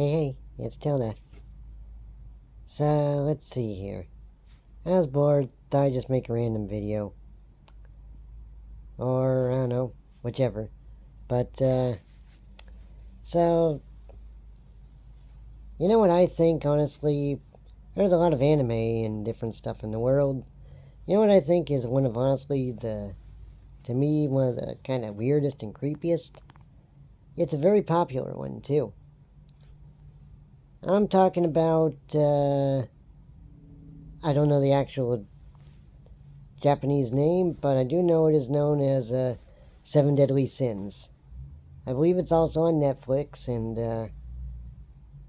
Hey, it's Tilda. So, let's see here. I was bored, thought I'd just make a random video. Or, I don't know, whichever. But, so, you know what I think, honestly? There's a lot of anime and different stuff in the world. You know what I think is one of, honestly, to me, one of the kind of weirdest and creepiest? It's a very popular one, too. I'm talking about, I don't know the actual Japanese name, but I do know it is known as Seven Deadly Sins. I believe it's also on Netflix, and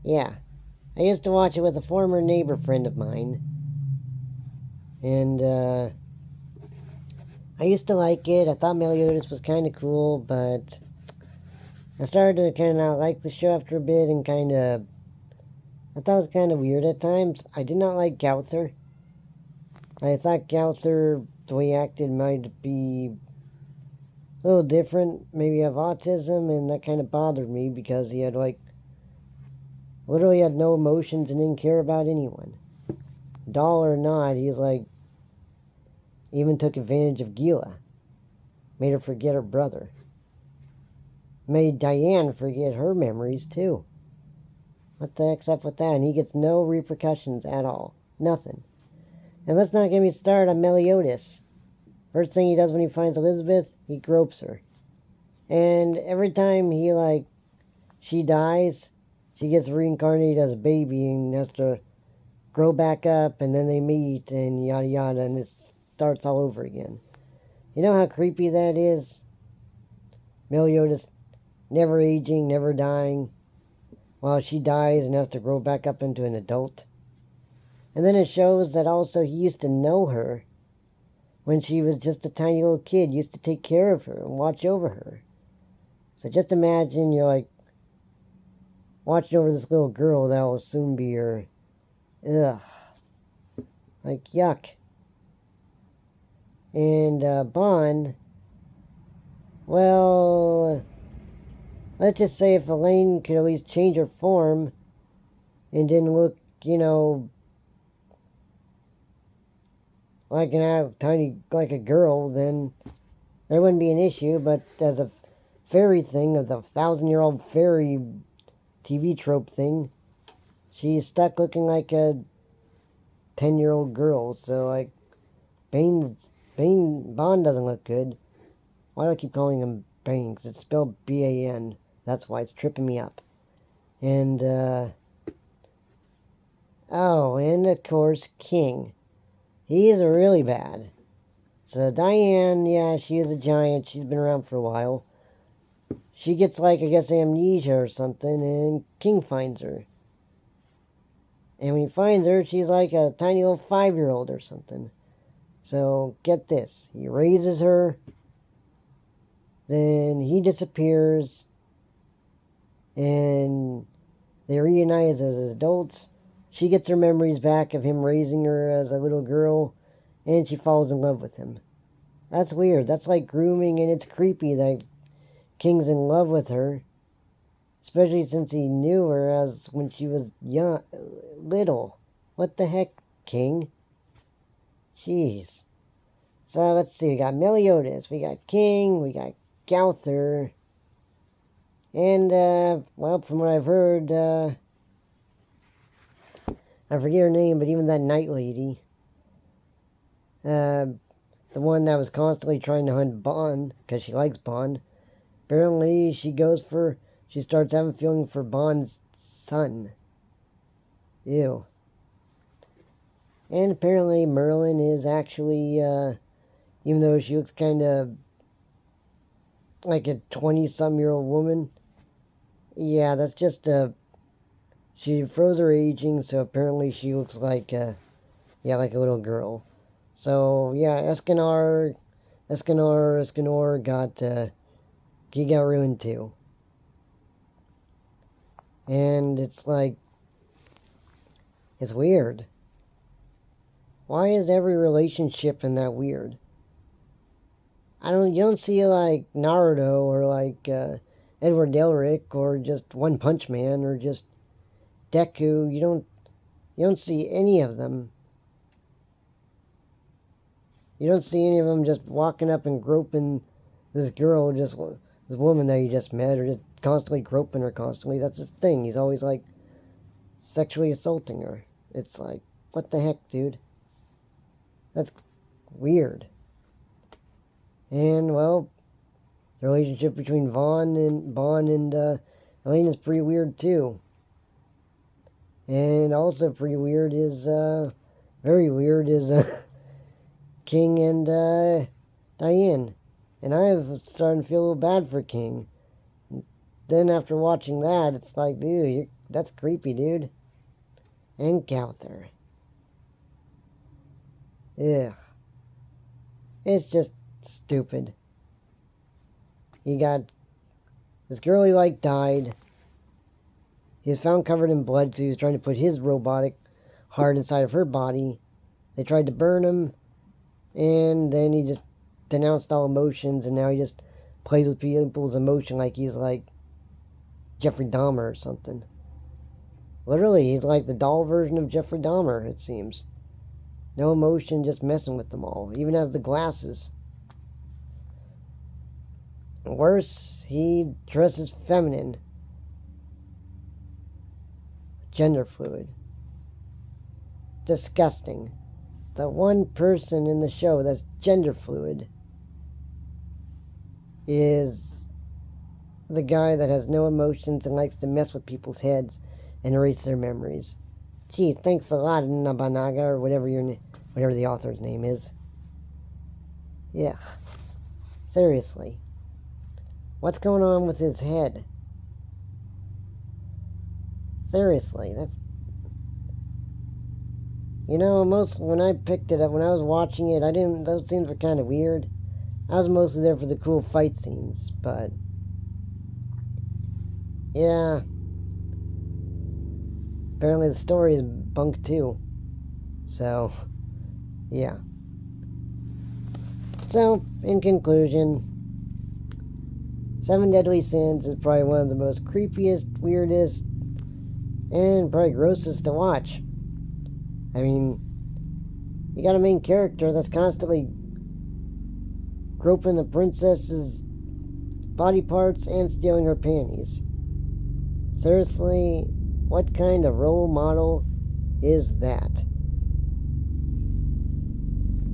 yeah. I used to watch it with a former neighbor friend of mine, and I used to like it. I thought Meliodes was kind of cool, but I started to kind of not like the show after a bit, and I thought it was kind of weird at times. I did not like Gowther. I thought Gowther, the way he acted, might be a little different. Maybe have autism, and that kind of bothered me because he had, literally had no emotions and didn't care about anyone. Doll or not, he's even took advantage of Gila. Made her forget her brother. Made Diane forget her memories, too. What the heck's up with that? And he gets no repercussions at all. Nothing. And let's not get me started on Meliodes. First thing he does when he finds Elizabeth, he gropes her. And every time she dies, she gets reincarnated as a baby and has to grow back up, and then they meet, and yada yada, and it starts all over again. You know how creepy that is? Meliodas never aging, never dying, while she dies and has to grow back up into an adult. And then it shows that also he used to know her when she was just a tiny little kid, used to take care of her and watch over her. So just imagine you're watching over this little girl that will soon be your... Ugh. Yuck. And, Bond... Well... Let's just say if Elaine could at least change her form and didn't look, like a girl, then there wouldn't be an issue. But as a fairy thing, of the 1,000-year-old fairy TV trope thing, she's stuck looking like a 10-year-old girl. So, Bond doesn't look good. Why do I keep calling him Bane? 'Cause it's spelled B-A-N. That's why it's tripping me up. And, oh, and of course, King. He's really bad. So Diane, yeah, she is a giant. She's been around for a while. She gets, amnesia or something, and King finds her. And when he finds her, she's like a tiny little 5-year-old or something. So, get this. He raises her. Then he disappears. And they reunite as adults. She gets her memories back of him raising her as a little girl. And she falls in love with him. That's weird. That's like grooming, and it's creepy that King's in love with her. Especially since he knew her as when she was little. What the heck, King? Jeez. So, let's see. We got Meliodas. We got King. We got Gowther. And, well, from what I've heard, I forget her name, but even that night lady, the one that was constantly trying to hunt Bond, because she likes Bond, apparently she starts having a feeling for Bond's son. Ew. And apparently Merlin is actually, even though she looks kind of like a 20-some-year-old woman, yeah, that's just she froze her aging, so apparently she looks like a little girl. So, yeah, Escanor he got ruined too. And it's it's weird. Why is every relationship in that weird? You don't see Naruto or Edward Elric or just One Punch Man or just Deku. You don't see any of them. You don't see any of them just walking up and groping this girl, this woman that you just met, or just constantly groping her constantly. That's his thing. He's always like sexually assaulting her. It's like, what the heck, dude? That's weird. And, well, the relationship between Bon and Elaine is pretty weird, too. And also pretty weird is, very weird is, King and, Diane. And I'm starting to feel a little bad for King. Then after watching that, it's like, dude, that's creepy, dude. And Gowther. Ugh. It's just stupid. He got... This girl he liked died. He was found covered in blood because he was trying to put his robotic heart inside of her body. They tried to burn him. And then he just denounced all emotions, and now he just plays with people's emotion like he's like Jeffrey Dahmer or something. Literally, he's like the doll version of Jeffrey Dahmer, it seems. No emotion, just messing with them all. Even has the glasses. Worse, he dresses feminine. Gender fluid. Disgusting. The one person in the show that's gender fluid is the guy that has no emotions and likes to mess with people's heads and erase their memories. Gee, thanks a lot, Nabanaga, or whatever the author's name is. Yeah. Seriously. What's going on with his head? Seriously, that's... You know, when I picked it up, when I was watching it, those scenes were kind of weird. I was mostly there for the cool fight scenes, but... Yeah. Apparently the story is bunk too. So, yeah. So, in conclusion, Seven Deadly Sins is probably one of the most creepiest, weirdest, and probably grossest to watch. I mean, you got a main character that's constantly groping the princess's body parts and stealing her panties. Seriously, what kind of role model is that?